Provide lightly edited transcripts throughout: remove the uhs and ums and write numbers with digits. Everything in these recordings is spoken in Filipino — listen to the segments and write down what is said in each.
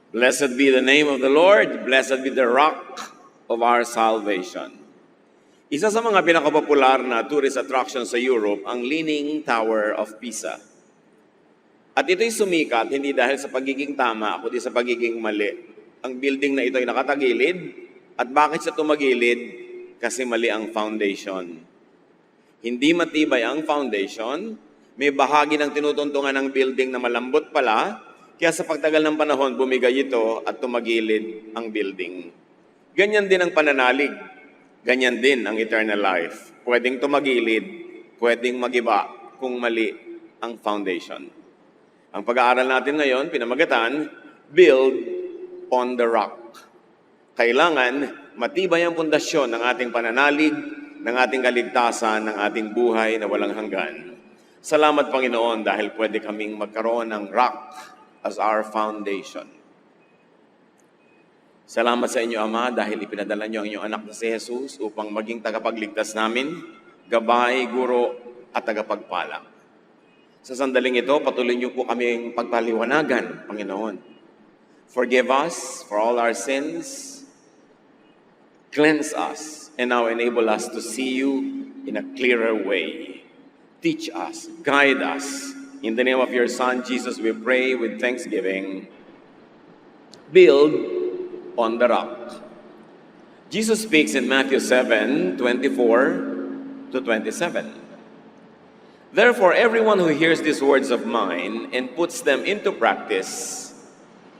Blessed be the name of the Lord. Blessed be the rock of our salvation. Isa sa mga pinakapopular na tourist attraction sa Europe, ang Leaning Tower of Pisa. At ito'y sumikat hindi dahil sa pagiging tama, kundi sa pagiging mali. Ang building na ito ay nakatagilid. At bakit siya tumagilid? Kasi mali ang foundation. Hindi matibay ang foundation. May bahagi ng tinutuntungan ng building na malambot pala. Kaya sa pagtagal ng panahon, bumigay ito at tumagilid ang building. Ganyan din ang pananalig. Ganyan din ang eternal life. Pwedeng tumagilid, pwedeng magiba kung mali ang foundation. Ang pag-aaral natin ngayon, pinamagatan, build on the rock. Kailangan matibay ang pundasyon ng ating pananalig, ng ating kaligtasan, ng ating buhay na walang hanggan. Salamat, Panginoon, dahil pwede kaming magkaroon ng rock as our foundation. Salamat sa inyo, Ama, dahil ipinadala niyo ang inyong anak na si Jesus upang maging tagapagligtas namin, gabay, guro, at tagapagpala. Sa sandaling ito, patuloy niyo po kaming pagpaliwanagan, Panginoon. Forgive us for all our sins, cleanse us, and now enable us to see you in a clearer way. Teach us, guide us. In the name of your Son, Jesus, we pray with thanksgiving. Build on the rock. Jesus speaks in Matthew 7:24 to 27. Therefore, everyone who hears these words of mine and puts them into practice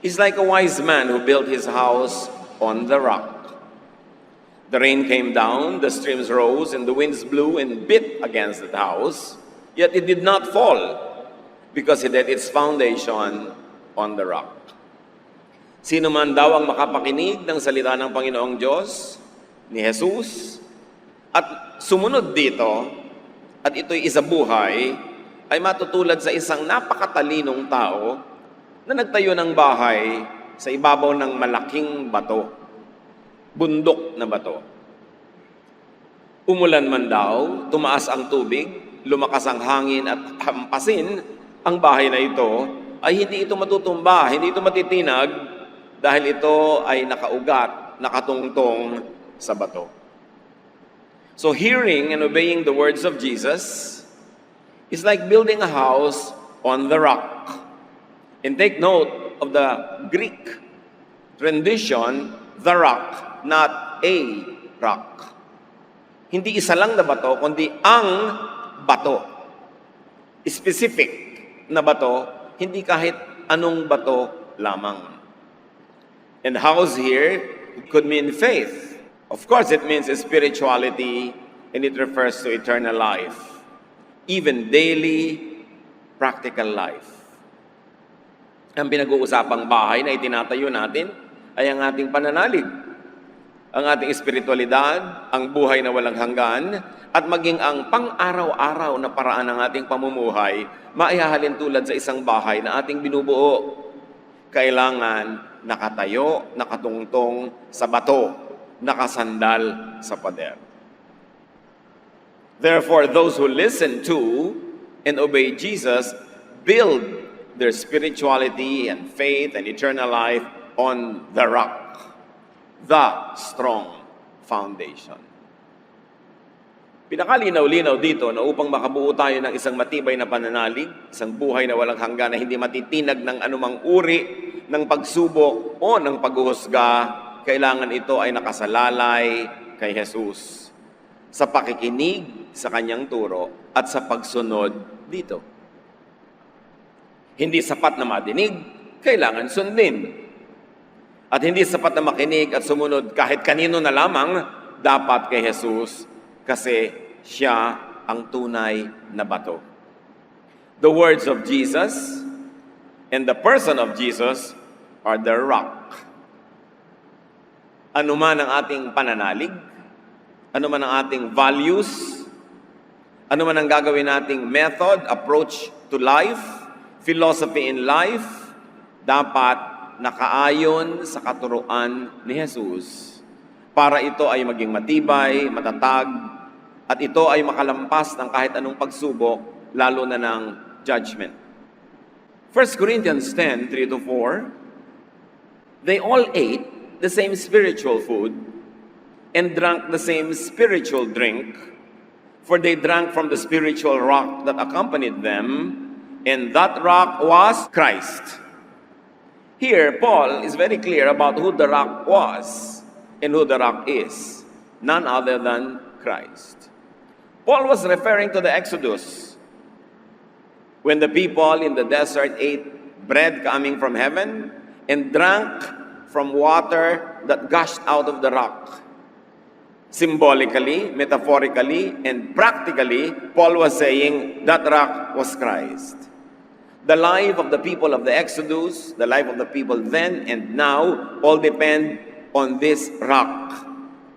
is like a wise man who built his house on the rock. The rain came down, the streams rose, and the winds blew and beat against that house, yet it did not fall, because it had its foundation on the rock. Sino man daw ang makapakinig ng salita ng Panginoong Diyos, ni Jesus, at sumunod dito, at ito'y isabuhay, ay matutulad sa isang napakatalinong tao na nagtayo ng bahay sa ibabaw ng malaking bato, bundok na bato. Umulan man daw, tumaas ang tubig, lumakas ang hangin at hampasin ang bahay na ito, ay hindi ito matutumba, hindi ito matitinag, dahil ito ay nakaugat, nakatungtong sa bato. So hearing and obeying the words of Jesus is like building a house on the rock. And take note of the Greek rendition, the rock, not a rock. Hindi isa lang na bato, kundi ang bato. Specific na bato, hindi kahit anong bato lamang. And house here could mean faith. Of course, it means spirituality, and it refers to eternal life. Even daily, practical life. Ang pinag-uusapang bahay na itinatayo natin ay ang ating pananalig, ang ating espiritualidad, ang buhay na walang hanggan, at maging ang pang-araw-araw na paraan ng ating pamumuhay, maihahalin tulad sa isang bahay na ating binubuo. Kailangan nakatayo, nakatungtong sa bato, nakasandal sa pader. Therefore, those who listen to and obey Jesus build their spirituality and faith and eternal life on the rock, the strong foundation. Pinakalinaw-linaw dito na upang makabuo tayo ng isang matibay na pananalig, isang buhay na walang hanggan na hindi matitinag ng anumang uri ng pagsubok o ng paghuhusga, kailangan ito ay nakasalalay kay Jesus sa pakikinig sa kanyang turo at sa pagsunod dito. Hindi sapat na madinig, kailangan sundin. At hindi sapat na makinig at sumunod kahit kanino na lamang, dapat kay Jesus kasi siya ang tunay na bato. The words of Jesus and the person of Jesus are the rock. Ano man ang ating pananalig, ano man ang ating values, ano man ang gagawin nating method, approach to life, philosophy in life, dapat nakaayon sa katuruan ni Jesus para ito ay maging matibay, matatag, at ito ay makalampas ng kahit anong pagsubok, lalo na ng judgment. 1 Corinthians 10:3-4, They all ate the same spiritual food and drank the same spiritual drink, for they drank from the spiritual rock that accompanied them, and that rock was Christ. Here, Paul is very clear about who the rock was and who the rock is. None other than Christ. Paul was referring to the Exodus, when the people in the desert ate bread coming from heaven and drank from water that gushed out of the rock. Symbolically, metaphorically, and practically, Paul was saying that rock was Christ. The life of the people of the Exodus, the life of the people then and now, all depend on this rock.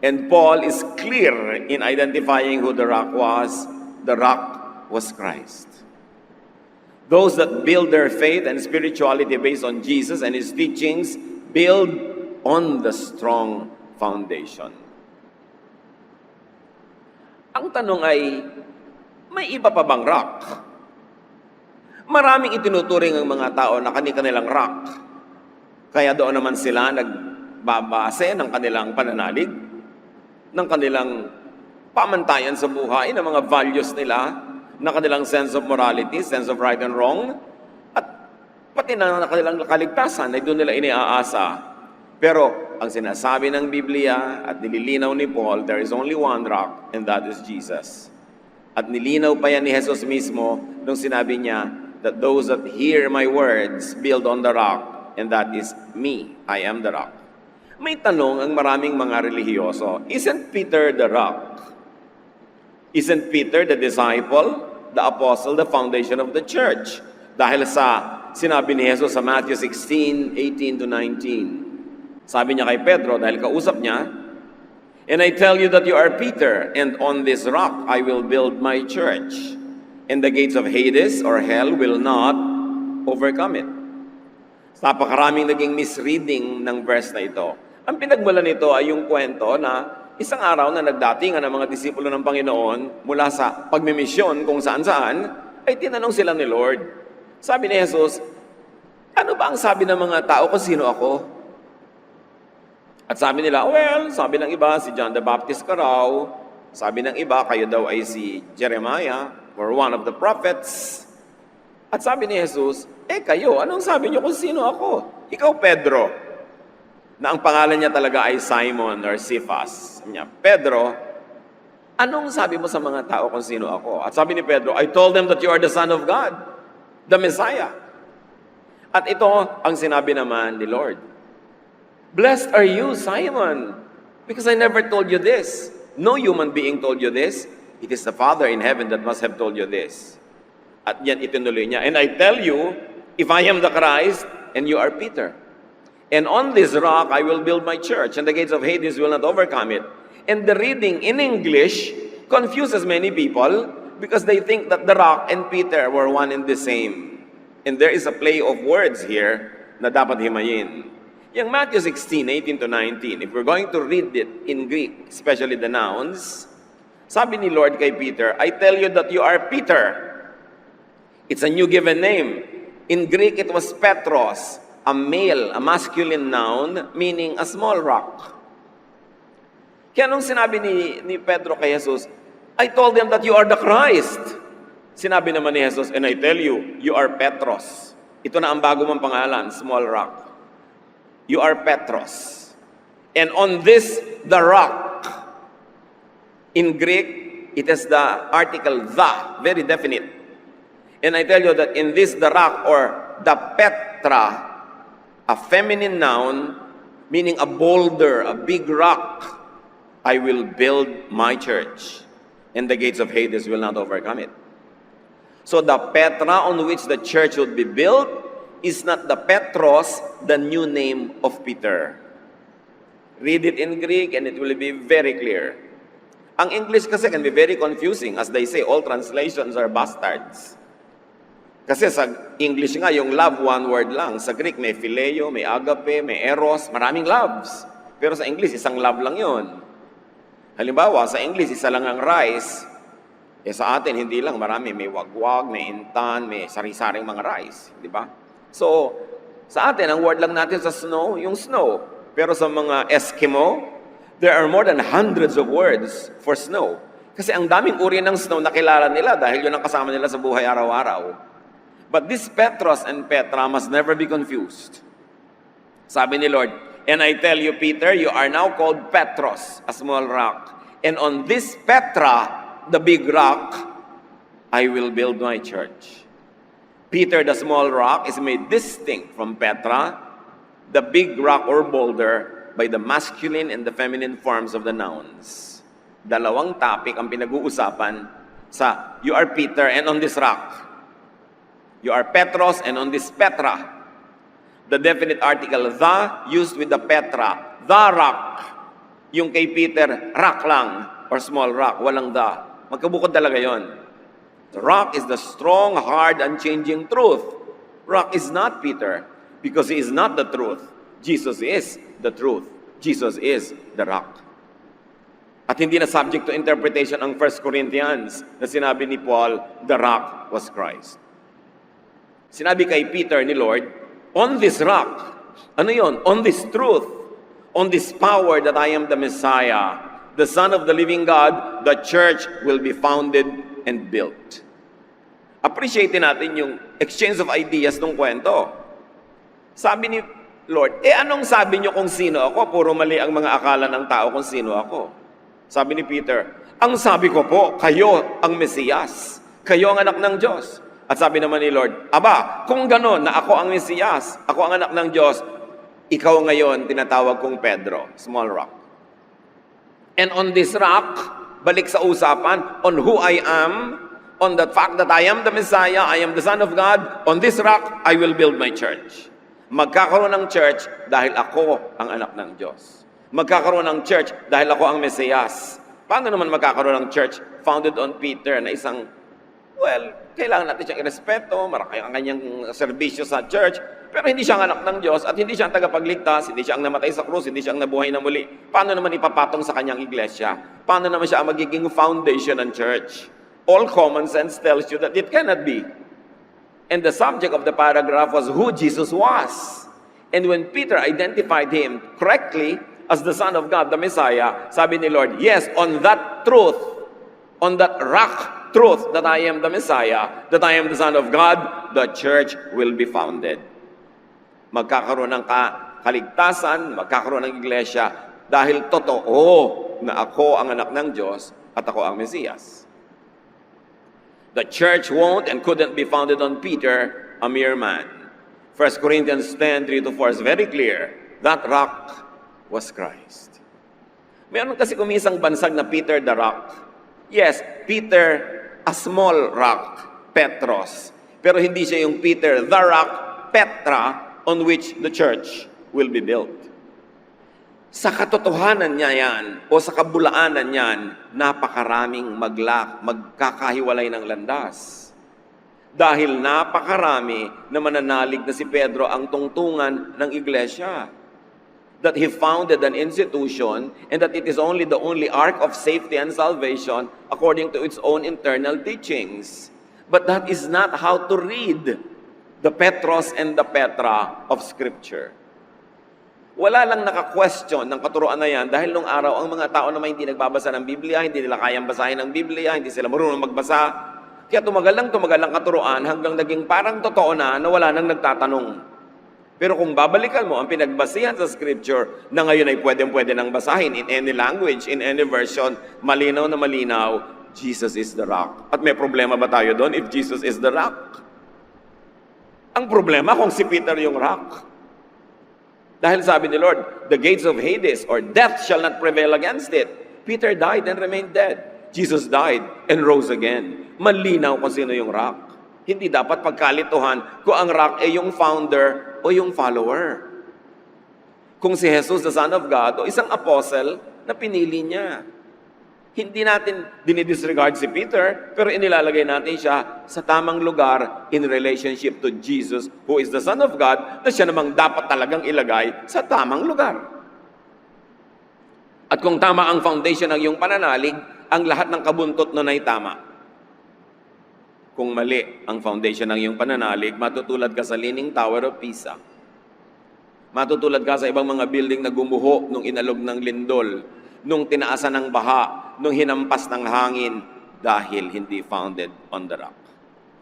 And Paul is clear in identifying who the rock was. The rock was Christ. Those that build their faith and spirituality based on Jesus and His teachings build on the strong foundation. Ang tanong ay, may iba pa bang rock? Maraming itinuturing ang mga tao na kanilang rock. Kaya doon naman sila nagbabase ng kanilang pananalig, ng kanilang pamantayan sa buhay, ng mga values nila, ng kanilang sense of morality, sense of right and wrong, at pati na kanilang kaligtasan ay doon nila iniaasa. Pero ang sinasabi ng Biblia at nililinaw ni Paul, there is only one rock, and that is Jesus. At nilinaw pa yan ni Jesus mismo nung sinabi niya that those that hear my words build on the rock, and that is me. I am the rock. May tanong ang maraming mga relihiyoso, isn't Peter the rock? Isn't Peter the disciple, the apostle, the foundation of the church? Dahil sa sinabi ni Jesus sa Matthew 16:18-19. Sabi niya kay Pedro, dahil kausap niya, and I tell you that you are Peter, and on this rock I will build my church, and the gates of Hades or hell will not overcome it. Napakaraming naging misreading ng verse na ito. Ang pinagmulan nito ay yung kwento na isang araw na nagdatingan ang mga disipulo ng Panginoon mula sa pagmimisyon kung saan-saan, ay tinanong sila ni Lord. Sabi ni Jesus, ano ba ang sabi ng mga tao kung sino ako? At sabi nila, well, sabi ng iba, si John the Baptist ka raw. Sabi ng iba, kayo daw ay si Jeremiah or one of the prophets. At sabi ni Jesus, kayo, anong sabi niyo kung sino ako? Ikaw, Pedro, na ang pangalan niya talaga ay Simon or Cephas. Sabi niya, Pedro, anong sabi mo sa mga tao kung sino ako? At sabi ni Pedro, I told them that you are the Son of God, the Messiah. At ito ang sinabi naman ni Lord. Blessed are you, Simon, because I never told you this. No human being told you this. It is the Father in heaven that must have told you this. At yan itinuloy niya. And I tell you, if I am the Christ, and you are Peter. And on this rock I will build my church, and the gates of Hades will not overcome it. And the reading in English confuses many people because they think that the rock and Peter were one and the same. And there is a play of words here na dapat himayin. Yung Matthew 16:18-19, if we're going to read it in Greek, especially the nouns, sabi ni Lord kay Peter, I tell you that you are Peter. It's a new given name. In Greek, it was Petros, a male, a masculine noun, meaning a small rock. Kaya nung sinabi ni Pedro kay Jesus, I told them that you are the Christ. Sinabi naman ni Jesus, and I tell you, you are Petros. Ito na ang bago mong pangalan, small rock. You are Petros. And on this, the rock. In Greek, it is the article the, very definite. And I tell you that in this, the rock, or the Petra, a feminine noun, meaning a boulder, a big rock, I will build my church, and the gates of Hades will not overcome it. So the Petra on which the church would be built is not the Petros, the new name of Peter. Read it in Greek and it will be very clear. Ang English kasi can be very confusing. As they say, all translations are bastards. Kasi sa English nga, yung love, one word lang. Sa Greek, may phileo, may agape, may eros, maraming loves. Pero sa English, isang love lang yun. Halimbawa, sa English, isa lang ang rice. Sa atin, hindi lang. Marami. May wagwag, may intan, may sari-saring mga rice. Di ba? So, Sa atin, ang word lang natin sa snow, yung snow. Pero sa mga Eskimo, there are more than hundreds of words for snow. Kasi ang daming uri ng snow na kilala nila dahil yun ang kasama nila sa buhay araw-araw. But this Petros and Petra must never be confused. Sabi ni Lord, "And I tell you, Peter, you are now called Petros, a small rock. And on this Petra, the big rock, I will build my church." Peter, the small rock, is made distinct from Petra, the big rock or boulder, by the masculine and the feminine forms of the nouns. Dalawang topic ang pinag-uusapan sa you are Peter and on this rock. You are Petros and on this Petra. The definite article, the, used with the Petra, the rock. Yung kay Peter, rock lang, or small rock, walang the. Magkabukod talaga yon. The rock is the strong, hard, unchanging truth. Rock is not Peter, because he is not the truth. Jesus is the truth. Jesus is the rock. At hindi na subject to interpretation ang 1 Corinthians na sinabi ni Paul, the rock was Christ. Sinabi kay Peter ni Lord, on this rock, ano yon? On this truth, on this power that I am the Messiah, the Son of the living God, the church will be founded and built. Appreciate natin yung exchange of ideas ng kwento. Sabi ni Lord, anong sabi niyo kung sino ako? Puro mali ang mga akala ng tao kung sino ako. Sabi ni Peter, ang sabi ko po, kayo ang Mesiyas. Kayo ang anak ng Diyos. At sabi naman ni Lord, aba, kung gano'n na ako ang Mesiyas, ako ang anak ng Diyos, ikaw ngayon tinatawag kong Pedro, small rock. And on this rock, balik sa usapan, on who I am, on the fact that I am the Messiah, I am the Son of God, on this rock, I will build my church. Magkakaroon ng church dahil ako ang anak ng Diyos. Magkakaroon ng church dahil ako ang Mesiyas. Paano naman magkakaroon ng church founded on Peter na isang, kailangan natin siyang irespeto, marami ang kanyang serbisyo sa church, pero hindi siya ang anak ng Diyos at hindi siya ang tagapagligtas, hindi siya ang namatay sa krus, hindi siya ang nabuhay na muli. Paano naman ipapatong sa kanyang iglesia? Paano naman siya ang magiging foundation ng church? All common sense tells you that it cannot be. And the subject of the paragraph was who Jesus was. And when Peter identified him correctly as the Son of God, the Messiah, sabi ni Lord, yes, on that truth, on that rock truth that I am the Messiah, that I am the Son of God, the church will be founded. Magkakaroon ng kaligtasan, magkakaroon ng iglesia, dahil totoo na ako ang anak ng Diyos at ako ang Mesiyas. The church won't and couldn't be founded on Peter, a mere man. 1 Corinthians 10:3-4 is very clear. That rock was Christ. Meron kasi kumisang bansag na Peter the rock. Yes, Peter, a small rock, Petros. Pero hindi siya yung Peter the rock, Petra, on which the church will be built. Sa katotohanan niya yan, o sa kabulaanan niyan, napakaraming magkakahiwalay ng landas. Dahil napakarami na mananalig na si Pedro ang tungtungan ng iglesia. That he founded an institution and that it is only the only ark of safety and salvation according to its own internal teachings. But that is not how to read the Petros and the Petra of Scripture. Wala lang naka-question ng katuruan na yan dahil nung araw ang mga tao naman hindi nagbabasa ng Biblia, hindi nila kayang basahin ng Biblia, hindi sila marunong magbasa. Kaya tumagal lang katuruan hanggang naging parang totoo na wala nang nagtatanong. Pero kung babalikan mo ang pinagbasihan sa Scripture na ngayon ay pwede nang basahin in any language, in any version, malinaw na malinaw, Jesus is the rock. At may problema ba tayo doon if Jesus is the rock? Ang problema kung si Peter yung rock. Dahil sabi ni Lord, the gates of Hades or death shall not prevail against it. Peter died and remained dead. Jesus died and rose again. Malinaw kung sino yung rock. Hindi dapat pagkalituhan kung ang rock ay yung founder o yung follower. Kung si Jesus, the Son of God, o isang apostle na pinili niya. Hindi natin dinidisregard si Peter, pero inilalagay natin siya sa tamang lugar in relationship to Jesus, who is the Son of God, na siya namang dapat talagang ilagay sa tamang lugar. At kung tama ang foundation ng iyong pananalig, ang lahat ng kabuntot nun ay tama. Kung mali ang foundation ng iyong pananalig, matutulad ka sa Leaning Tower of Pisa. Matutulad ka sa ibang mga building na gumuho nung inalog ng lindol, nung tinaasan ng baha, nung hinampas ng hangin dahil hindi founded on the rock.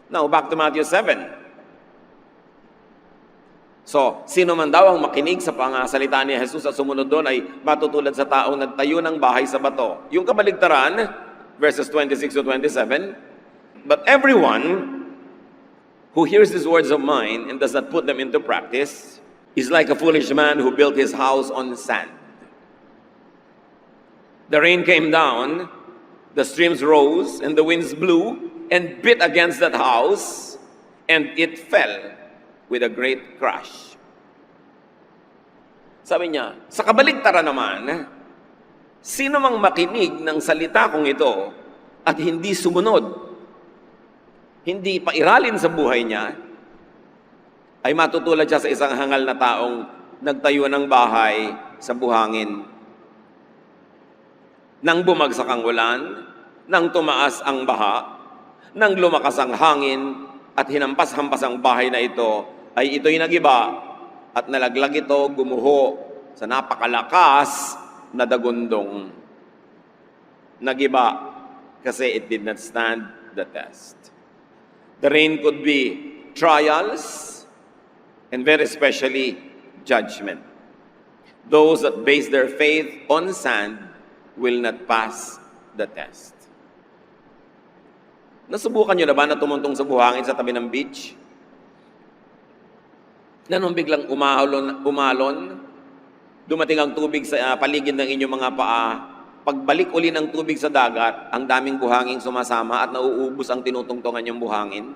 Now, back to Matthew 7. So, sino man daw ang makinig sa pangasalita ni Jesus at sumunod doon ay matutulad sa taong nagtayo ng bahay sa bato. Yung kabaligtaran, verses 26 to 27, but everyone who hears these words of mine and does not put them into practice is like a foolish man who built his house on sand. The rain came down, the streams rose, and the winds blew and beat against that house, and it fell with a great crash. Sabi niya, sa kabaligtaran naman, sino mang makinig ng salita kong ito at hindi sumunod, hindi pairalin sa buhay niya, ay matutulad siya sa isang hangal na taong nagtayo ng bahay sa buhangin. Nang bumagsak ang ulan, nang tumaas ang baha, nang lumakas ang hangin, at hinampas-hampas ang bahay na ito, ay ito'y nagiba at nalaglag ito gumuho sa napakalakas na dagundong. Nagiba kasi it did not stand the test. The rain could be trials and very especially judgment. Those that base their faith on sand will not pass the test. Nasubukan nyo na ba na tumuntong sa buhangin sa tabi ng beach? Na nung biglang umalon, dumating ang tubig sa paligid ng inyong mga paa, pagbalik uli ng tubig sa dagat, ang daming buhangin sumasama at nauubos ang tinutungtungan yung buhangin.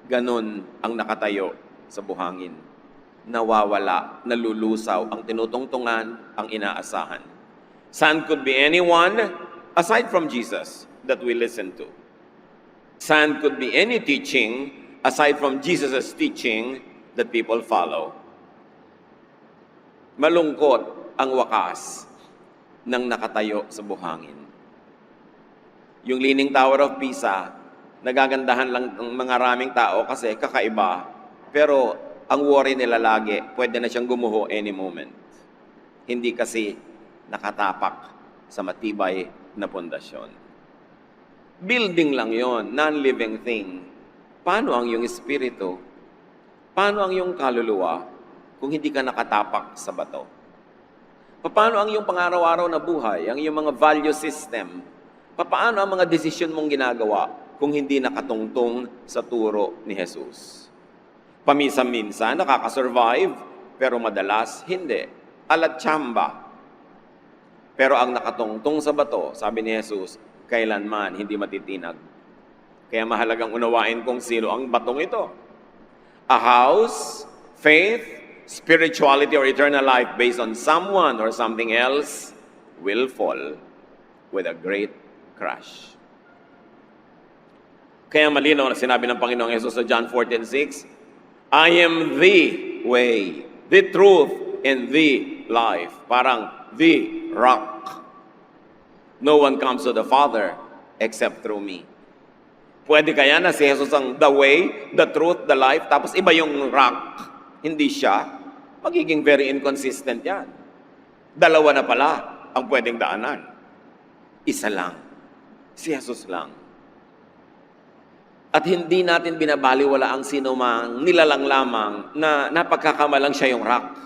Ganon ang nakatayo sa buhangin. Nawawala, nalulusaw ang tinutungtungan, ang inaasahan. Sand could be anyone aside from Jesus that we listen to. Sand could be any teaching aside from Jesus' teaching that people follow. Malungkot ang wakas ng nakatayo sa buhangin. Yung Leaning Tower of Pisa, nagagandahan lang ng mga raming tao kasi kakaiba, pero ang worry nila lagi, pwede na siyang gumuho any moment. Hindi kasi nakatapak sa matibay na pundasyon. Building lang yon, non-living thing. Paano ang iyong espiritu? Paano ang iyong kaluluwa kung hindi ka nakatapak sa bato? Paano ang iyong pangaraw-araw na buhay, ang iyong mga value system? Paano ang mga desisyon mong ginagawa kung hindi nakatungtong sa turo ni Jesus? Paminsan-minsan nakakasurvive, pero madalas hindi. Alat tsamba. Pero ang nakatungtong sa bato, sabi ni Jesus, kailanman hindi matitinag. Kaya mahalagang unawain kung sino ang batong ito. A house, faith, spirituality, or eternal life based on someone or something else will fall with a great crash. Kaya malinaw na sinabi ng Panginoong Yesus sa John 14:6, I am the way, the truth, and the life. Parang the rock. No one comes to the Father except through me. Pwede kaya na si Jesus ang the way, the truth, the life, tapos iba yung rock, hindi siya? Magiging very inconsistent yan. Dalawa na pala ang pwedeng daanan. Isa lang. Si Jesus lang. At hindi natin binabaliwala ang sino mang nilalang lamang na napagkakamalang siya yung rock.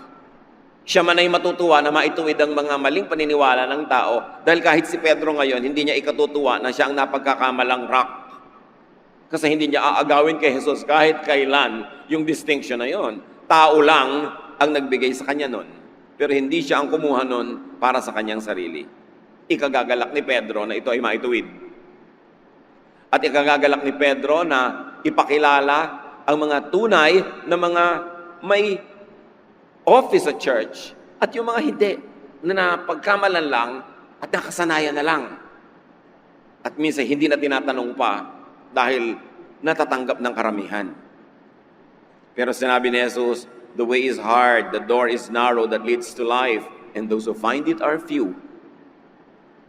Siya man ay matutuwa na maituwid ang mga maling paniniwala ng tao dahil kahit si Pedro ngayon, hindi niya ikatutuwa na siya ang napagkakamalang rock. Kasi hindi niya aagawin kay Jesus kahit kailan yung distinction na yon. Tao lang ang nagbigay sa kanya nun. Pero hindi siya ang kumuha nun para sa kanyang sarili. Ikagagalak ni Pedro na ito ay maituwid. At ikagagalak ni Pedro na ipakilala ang mga tunay na mga may office sa church at yung mga hindi na napagkamalan lang at nakasanayan na lang. At minsan hindi na tinatanong pa dahil natatanggap ng karamihan. Pero sinabi ni Jesus, the way is hard, the door is narrow that leads to life, and those who find it are few.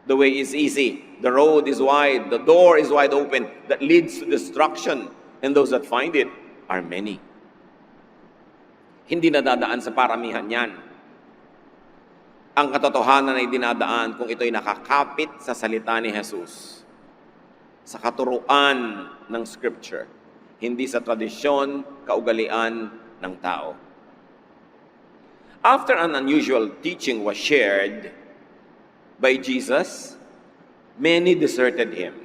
The way is easy, the road is wide, the door is wide open that leads to destruction, and those that find it are many. Hindi nadadaan sa paramihan yan. Ang katotohanan ay dinadaan kung ito'y nakakapit sa salita ni Jesus, sa katuruan ng Scripture, hindi sa tradisyon, kaugalian ng tao. After an unusual teaching was shared by Jesus, many deserted Him.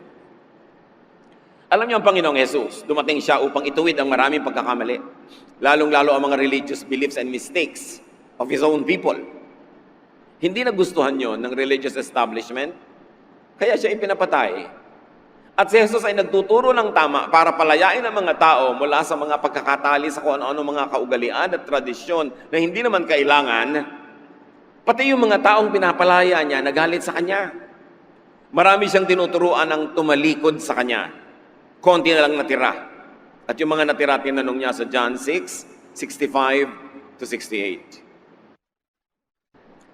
Alam niyo ang Panginoong Jesus, dumating siya upang ituwid ang maraming pagkakamali, lalong-lalo ang mga religious beliefs and mistakes of His own people. Hindi nagustuhan yon ng religious establishment, kaya siya ipinapatay. At si Jesus ay nagtuturo ng tama para palayain ang mga tao mula sa mga pagkakatali sa kung ano-ano mga kaugalian at tradisyon na hindi naman kailangan, pati yung mga taong pinapalaya niya, nagalit sa kanya. Marami siyang tinuturuan ng tumalikod sa kanya. Konti na lang natira. At yung mga natira, tinanong niya sa John 6:65 to 68.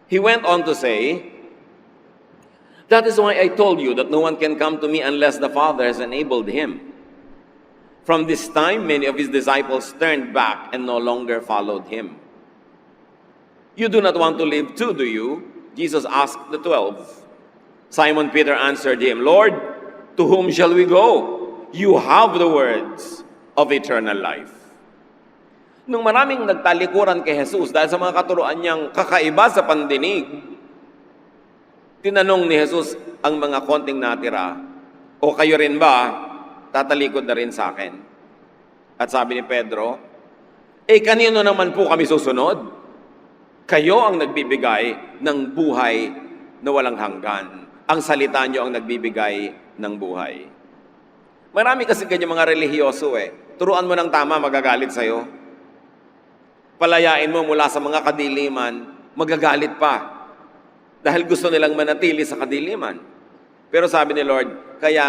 He went on to say, "That is why I told you that no one can come to me unless the Father has enabled him." From this time, many of his disciples turned back and no longer followed him. "You do not want to live too, do you?" Jesus asked the 12. Simon Peter answered him, "Lord, to whom shall we go? You have the words of eternal life." Nung maraming nagtalikuran kay Jesus dahil sa mga katuruan niyang kakaiba sa pandinig, tinanong ni Jesus ang mga konting natira, "O kayo rin ba, tatalikod na rin sa akin?" At sabi ni Pedro, kanino naman po kami susunod? Kayo ang nagbibigay ng buhay na walang hanggan. Ang salita niyo ang nagbibigay ng buhay. Marami kasi ganyan mga relihiyoso Turuan mo ng tama, magagalit sa'yo. Palayain mo mula sa mga kadiliman, magagalit pa. Dahil gusto nilang manatili sa kadiliman. Pero sabi ni Lord, kaya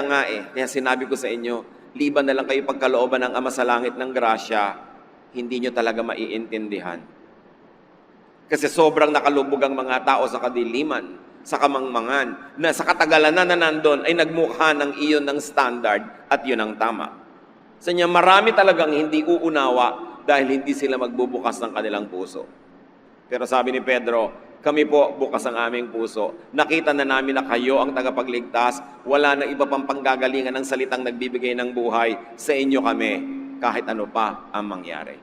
sinabi ko sa inyo, liban na lang kayo pagkalooban ng Ama sa langit ng grasya, hindi nyo talaga maiintindihan. Kasi sobrang nakalubog ang mga tao sa kadiliman, sa kamangmangan, na sa katagalan na nandun ay nagmukha ng iyon ng standard at yun ang tama. Sa niya, marami talagang hindi uunawa dahil hindi sila magbubukas ng kanilang puso. Pero sabi ni Pedro, kami po bukas ang aming puso. Nakita na namin na kayo ang tagapagligtas. Wala na iba pang panggagalingan ng salitang nagbibigay ng buhay. Sa inyo kami, kahit ano pa ang mangyari.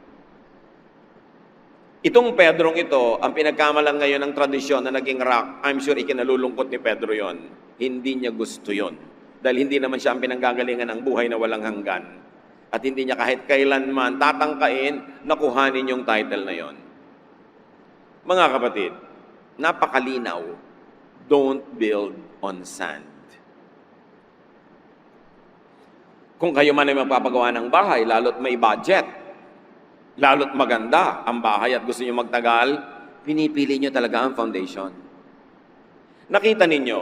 Itong Pedrong ito, ang pinagkamalan ngayon ng tradisyon na naging rock, I'm sure ikinalulungkot ni Pedro yon. Hindi niya gusto yon. Dahil hindi naman siya ang pinanggagalingan ng buhay na walang hanggan. At hindi niya kahit kailanman tatangkain na kuhanin yung title na yon. Mga kapatid, napakalinaw, don't build on sand. Kung kayo man ay magpapagawa ng bahay, lalo't may budget, lalo't maganda ang bahay at gusto niyo magtagal, pinipili niyo talaga ang foundation. Nakita ninyo,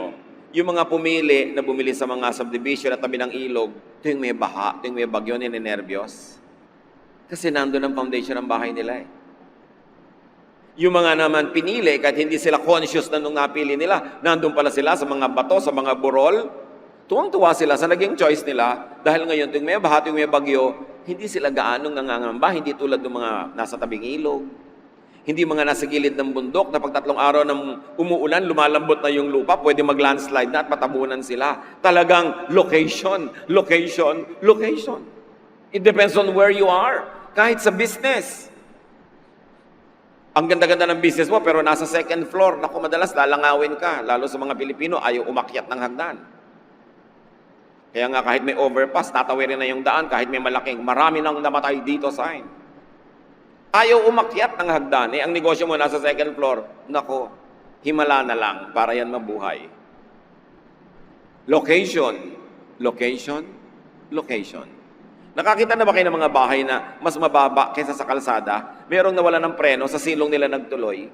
yung mga pumili na bumili sa mga subdivision at tabi ng ilog, tuwing may baha, tuwing may bagyo, ninenervyos. Kasi nandun ang foundation ng bahay nila Yung mga naman pinili, kahit hindi sila conscious na nung napili nila, nandun pala sila sa mga bato, sa mga burol, tuwang-tuwa sila sa naging choice nila, dahil ngayon tuwing may baha, tuwing may bagyo, hindi sila gaanong nangangamba, hindi tulad ng mga nasa tabing ilog. Hindi mga nasa gilid ng bundok na pag 3 araw ng umuulan, lumalambot na yung lupa, pwede mag-landslide na at patabunan sila. Talagang location, location, location. It depends on where you are. Kahit sa business. Ang ganda-ganda ng business mo, pero nasa 2nd floor, naku, madalas lalangawin ka. Lalo sa mga Pilipino, ayaw umakyat ng hagdan. Kaya nga kahit may overpass, tatawirin na yung daan, kahit may malaking, marami nang namatay dito sign. Ayaw umakyat ng hagdan. Ang negosyo mo nasa 2nd floor. Nako, himala na lang para yan mabuhay. Location, location, location. Nakakita na ba kayo ng mga bahay na mas mababa kaysa sa kalsada? Merong nawala ng preno, sa silong nila nagtuloy.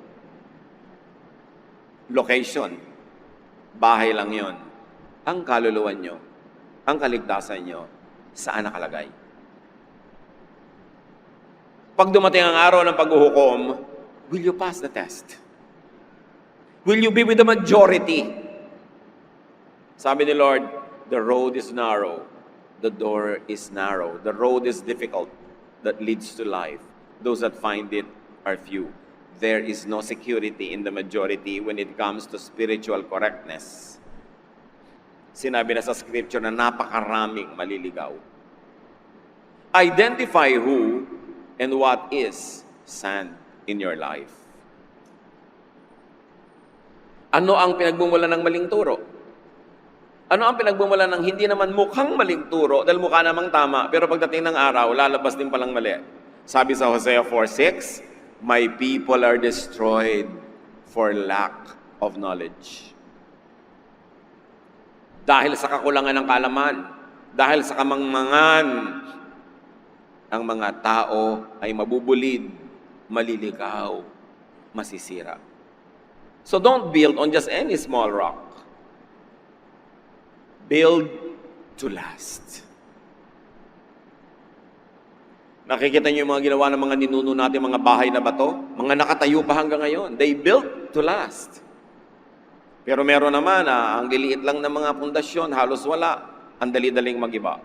Location. Bahay lang yon. Ang kaluluwa nyo, ang kaligtasan nyo, saan nakalagay? Pag dumating ang araw ng paghuhukom, will you pass the test? Will you be with the majority? Sabi ni Lord, the road is narrow, the door is narrow, the road is difficult that leads to life. Those that find it are few. There is no security in the majority when it comes to spiritual correctness. Sinabi na sa scripture na napakaraming maliligaw. Identify who and what is sand in your life. Ano ang pinagmumulan ng maling turo? Ano ang pinagmumulan ng hindi naman mukhang maling turo dahil mukha namang tama, pero pagdating ng araw, lalabas din palang mali. Sabi sa Hosea 4:6, "My people are destroyed for lack of knowledge." Dahil sa kakulangan ng kaalaman, dahil sa kamangmangan, ang mga tao ay mabubulid, maliligaw, masisira. So don't build on just any small rock. Build to last. Nakikita niyo yung mga ginawa ng mga ninuno natin, mga bahay na bato? Mga nakatayo pa hanggang ngayon. They built to last. Pero meron naman ang liliit lang ng mga pundasyon, halos wala. Ang dali-daling mag-iba.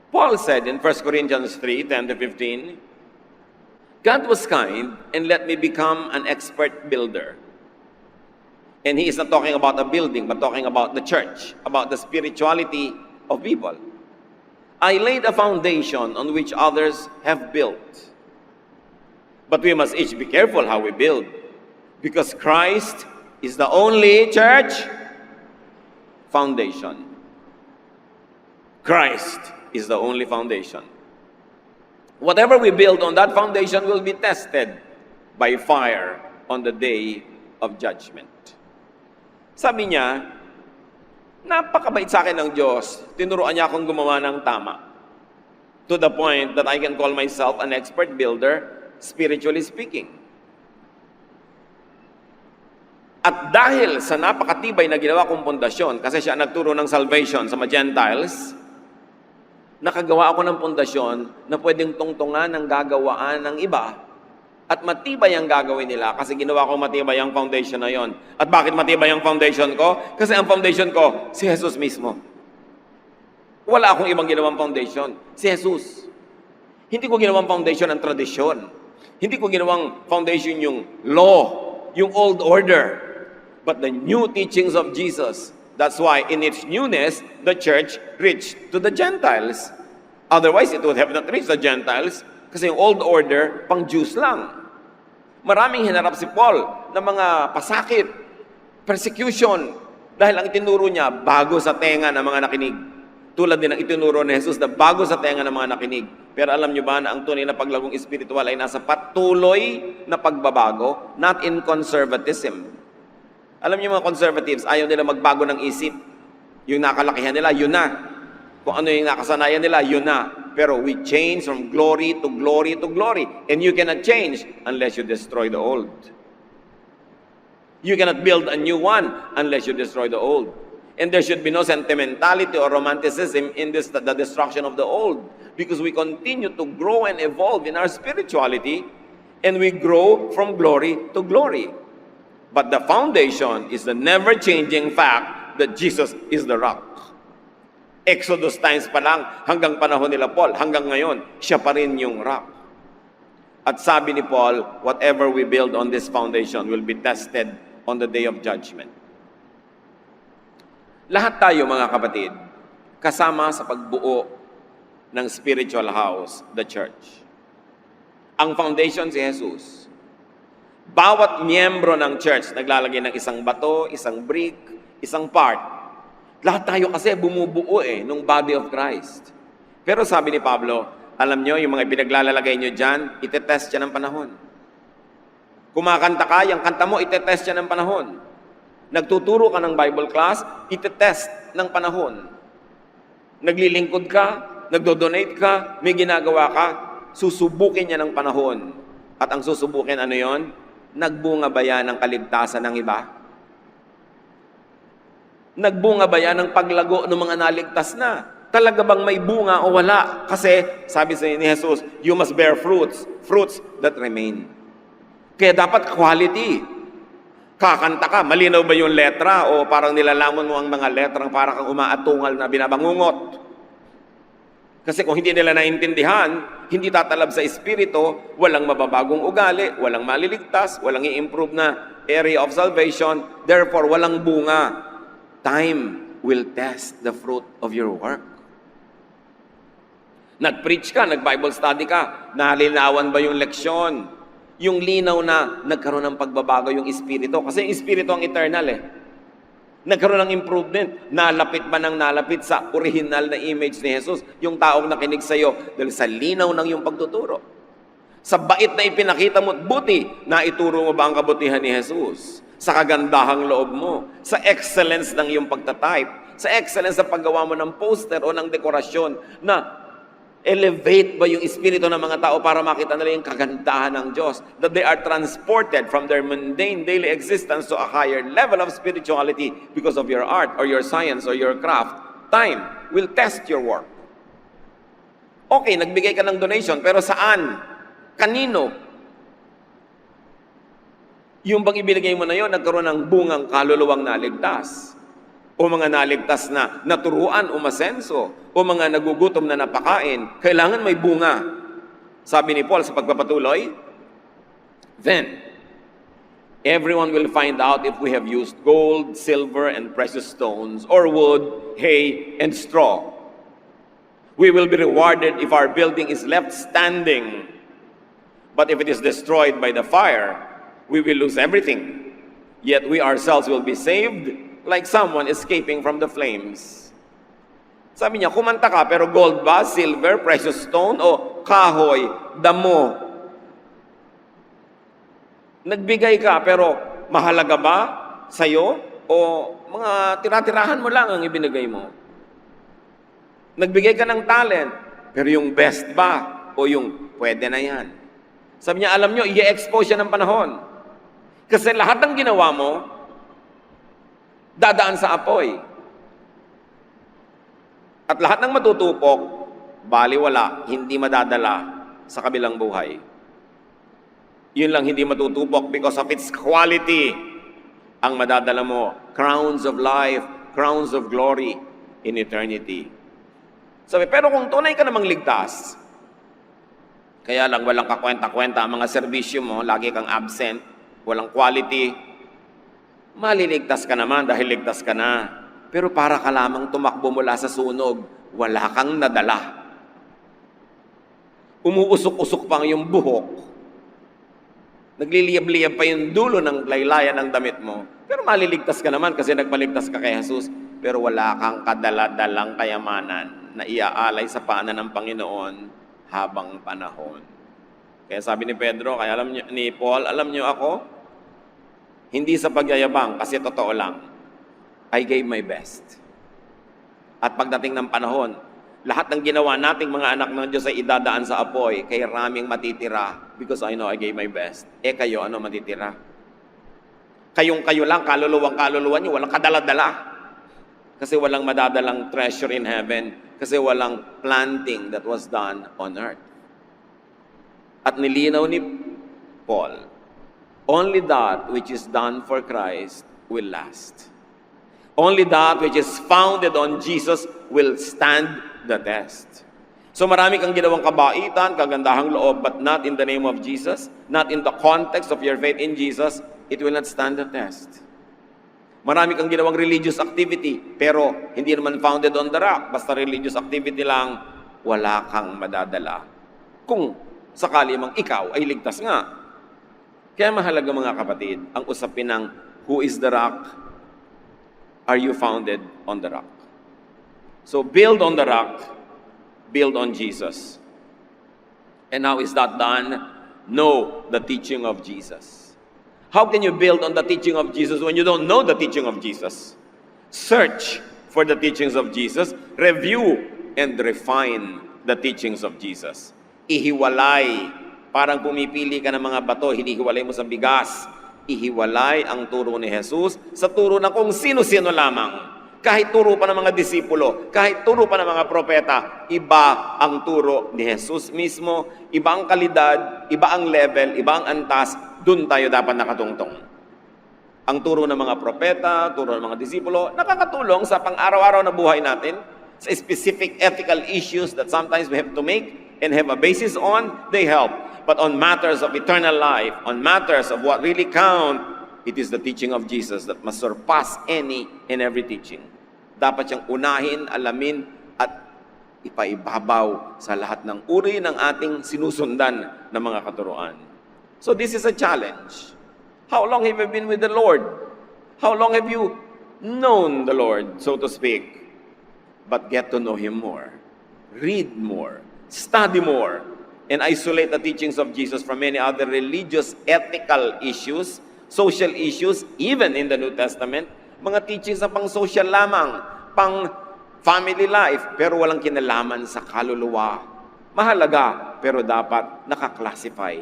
Paul said in 1 Corinthians 3:10-15, "God was kind and let me become an expert builder." And he is not talking about a building, but talking about the church, about the spirituality of people. "I laid a foundation on which others have built. But we must each be careful how we build, because Christ is the only church foundation." Christ is the only foundation. Whatever we build on that foundation will be tested by fire on the day of judgment. Sabi niya, napakabait sa akin ng Diyos. Tinuruan niya akong gumawa ng tama. To the point that I can call myself an expert builder, spiritually speaking. At dahil sa napakatibay na ginawa kong pundasyon, kasi siya nagturo ng salvation sa mga Gentiles, nakagawa ako ng pundasyon na pwedeng tungtungan ng gagawaan ng iba at matibay ang gagawin nila kasi ginawa ko matibay ang foundation na yon. At bakit matibay ang foundation ko? Kasi ang foundation ko, si Jesus mismo. Wala akong ibang ginawang foundation. Si Jesus. Hindi ko ginawang foundation ang tradisyon. Hindi ko ginawang foundation yung law, yung old order, but the new teachings of Jesus. That's why in its newness, the church reached to the Gentiles. Otherwise, it would have not reached the Gentiles kasi yung old order, pang Jews lang. Maraming hinarap si Paul ng mga pasakit, persecution, dahil ang itinuro niya, bago sa tenga ng mga nakinig. Tulad din ang itinuro ni Jesus na bago sa tenga ng mga nakinig. Pero alam niyo ba na ang tunay na paglagong espiritual ay nasa patuloy na pagbabago, not in conservatism. Alam niyo mga conservatives, ayaw nila magbago ng isip. Yung nakalakihan nila, yun na. Kung ano yung nakasanayan nila, yun na. Pero we change from glory to glory to glory. And you cannot change unless you destroy the old. You cannot build a new one unless you destroy the old. And there should be no sentimentality or romanticism in the destruction of the old. Because we continue to grow and evolve in our spirituality. And we grow from glory to glory. But the foundation is the never-changing fact that Jesus is the rock. Exodus times pa lang, hanggang panahon nila Paul, hanggang ngayon, siya pa rin yung rock. At sabi ni Paul, whatever we build on this foundation will be tested on the day of judgment. Lahat tayo mga kapatid, kasama sa pagbuo ng spiritual house, the church. Ang foundation si Jesus. Bawat miyembro ng church naglalagay ng isang bato, isang brick, isang part. Lahat tayo kasi bumubuo nung body of Christ. Pero sabi ni Pablo, alam nyo, yung mga pinaglalagay nyo dyan, itetest siya ng panahon. Kumakanta ka, yung kanta mo, itetest siya ng panahon. Nagtuturo ka ng Bible class, itetest ng panahon. Naglilingkod ka, nagdodonate ka, may ginagawa ka, susubukin niya ng panahon. At ang susubukin, ano yon? Nagbunga ba yan ng kaligtasan ng iba? Nagbunga ba yan ng paglago ng mga naligtas na? Talaga bang may bunga o wala? Kasi, sabi sa ni Jesus, you must bear fruits that remain. Kaya dapat quality. Kakanta ka, malinaw ba yung letra o parang nilalamon mo ang mga letrang para kang umaatungal na binabangungot? Kasi kung hindi nila naintindihan, hindi tatalab sa espiritu, walang mababagong ugali, walang maliligtas, walang i-improve na area of salvation, therefore walang bunga. Time will test the fruit of your work. Nag-preach ka, nag-Bible study ka, nalinawan ba yung leksyon? Yung linaw na nagkaroon ng pagbabago yung espiritu. Kasi yung espiritu ang eternal eh. Nagkaroon ng improvement. Nalapit ba ng nalapit sa original na image ni Jesus? Yung taong nakinig sa iyo dahil sa linaw ng iyong pagtuturo. Sa bait na ipinakita mo, buti, naituro mo ba ang kabutihan ni Jesus? Sa kagandahang loob mo, sa excellence ng iyong pagtatype, sa excellence sa paggawa mo ng poster o ng dekorasyon na elevate ba yung espiritu ng mga tao para makita nila yung kagandahan ng Diyos? That they are transported from their mundane daily existence to a higher level of spirituality because of your art or your science or your craft. Time will test your work. Okay, nagbigay ka ng donation, pero saan? Kanino? Yung bang ibinigay mo na yon nagkaroon ng bungang kaluluwang naligtas? O mga naligtas na naturuan, umasenso, o mga nagugutom na napakain, kailangan may bunga. Sabi ni Paul sa pagpapatuloy, then, everyone will find out if we have used gold, silver, and precious stones, or wood, hay, and straw. We will be rewarded if our building is left standing. But if it is destroyed by the fire, we will lose everything. Yet we ourselves will be saved, like someone escaping from the flames. Sabi niya, kumanta ka, pero gold ba, silver, precious stone, o kahoy, damo? Nagbigay ka, pero mahalaga ba sa'yo? O mga tira-tirahan mo lang ang ibinigay mo? Nagbigay ka ng talent, pero yung best ba? O yung pwede na yan? Sabi niya, alam niyo, i-expose siya ng panahon. Kasi lahat ng ginawa mo, dadaan sa apoy. At lahat ng matutupok, baliwala, hindi madadala sa kabilang buhay. Yun lang hindi matutupok because of its quality. Ang madadala mo, crowns of life, crowns of glory in eternity. Sabi, pero kung tunay ka namang ligtas, kaya lang walang kakwenta-kwenta ang mga serbisyo mo, lagi kang absent, walang quality, maliligtas ka naman dahil ligtas ka na. Pero para ka lamang tumakbo mula sa sunog, wala kang nadala. Umuusok-usok pa yung buhok. Nagliliyab-liyab pa yung dulo ng laylayan ng damit mo. Pero maliligtas ka naman kasi nagpaligtas ka kay Jesus. Pero wala kang kadala-dalang kayamanan na iaalay sa paanan ng Panginoon habang panahon. Kaya sabi ni Pedro, kaya ni Paul, alam niyo ako, hindi sa pagyayabang, kasi totoo lang, I gave my best. At pagdating ng panahon, lahat ng ginawa nating mga anak ng Diyos ay idadaan sa apoy, kay raming matitira, because I know I gave my best. Kayo, ano matitira? Kayo lang, kaluluwa niyo, walang kadala-dala. Kasi walang madadalang treasure in heaven, kasi walang planting that was done on earth. At nilinaw ni Paul, only that which is done for Christ will last. Only that which is founded on Jesus will stand the test. So marami kang ginawang kabaitan, kagandahang loob, but not in the name of Jesus, not in the context of your faith in Jesus, it will not stand the test. Marami kang ginawang religious activity, pero hindi naman founded on the rock, basta religious activity lang, wala kang madadala. Kung sakali mang ikaw ay ligtas nga. Kaya mahalaga mga kapatid, ang usapin ng who is the rock, are you founded on the rock? So build on the rock, build on Jesus. And how is that done? Know the teaching of Jesus. How can you build on the teaching of Jesus when you don't know the teaching of Jesus? Search for the teachings of Jesus, review and refine the teachings of Jesus. Ihiwalay. Parang pumipili ka ng mga bato, hinihiwalay mo sa bigas. Ihiwalay ang turo ni Jesus sa turo ng kung sino-sino lamang. Kahit turo pa ng mga disipulo, kahit turo pa ng mga propeta, iba ang turo ni Jesus mismo, iba ang kalidad, iba ang level, iba ang antas, dun tayo dapat nakatungtong. Ang turo ng mga propeta, turo ng mga disipulo, nakakatulong sa pang-araw-araw na buhay natin. sa specific ethical issues that sometimes we have to make and have a basis on, they help. But on matters of eternal life, on matters of what really count, it is the teaching of Jesus that must surpass any and every teaching. Dapat siyang unahin, alamin, at ipaibabaw sa lahat ng uri ng ating sinusundan na mga katuruan. So this is a challenge. How long have you been with the Lord? How long have you known the Lord, so to speak? But get to know Him more. Read more. Study more. And isolate the teachings of Jesus from many other religious, ethical issues, social issues, even in the New Testament. Mga teachings na pang-social lamang, pang-family life, pero walang kinalaman sa kaluluwa. Mahalaga, pero dapat nakaklasify.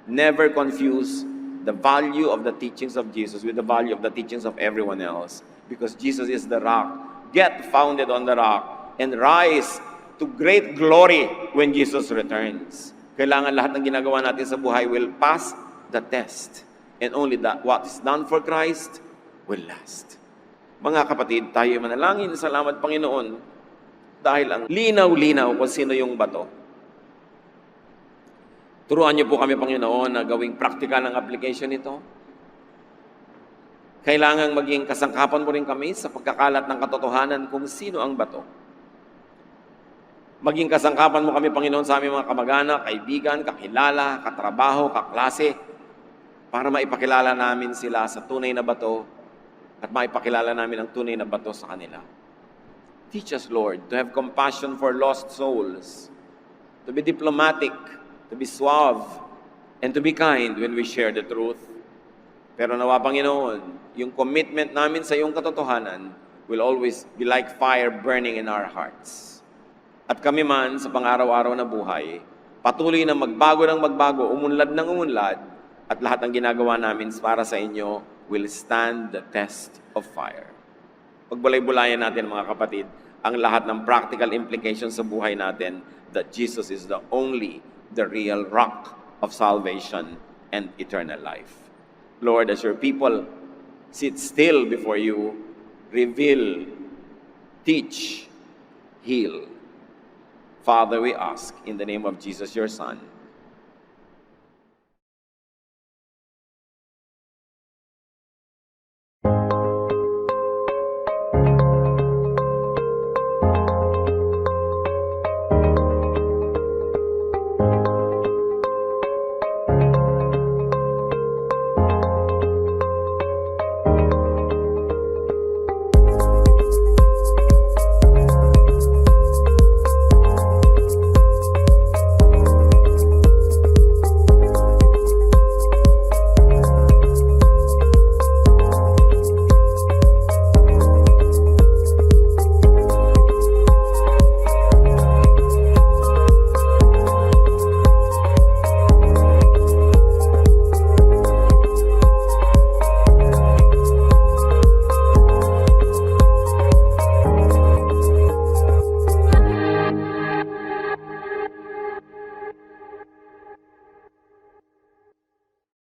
Never confuse the value of the teachings of Jesus with the value of the teachings of everyone else. Because Jesus is the rock. Get founded on the rock and rise to great glory when Jesus returns. Kailangan lahat ng ginagawa natin sa buhay will pass the test. And only that what is done for Christ will last. Mga kapatid, tayo manalangin. Salamat Panginoon dahil ang linaw-linaw kung sino yung bato. Turuan niyo po kami Panginoon na gawing practical ang application nito. Kailangan maging kasangkapan mo rin kami sa pagkakalat ng katotohanan kung sino ang bato. Maging kasangkapan mo kami, Panginoon, sa aming mga kamag-anak, kaibigan, kakilala, katrabaho, kaklase, para maipakilala namin sila sa tunay na bato at maipakilala namin ang tunay na bato sa kanila. Teach us, Lord, to have compassion for lost souls, to be diplomatic, to be suave, and to be kind when we share the truth. Pero nawa, Panginoon, yung commitment namin sa iyong katotohanan will always be like fire burning in our hearts. At kami man sa pang-araw-araw na buhay, patuloy na magbago ng magbago, umunlad ng umunlad, at lahat ng ginagawa namin para sa inyo will stand the test of fire. Pagbulay-bulayan natin mga kapatid, ang lahat ng practical implications sa buhay natin that Jesus is the only, the real rock of salvation and eternal life. Lord, as your people sit still before you, reveal, teach, heal. Father, we ask in the name of Jesus, your Son,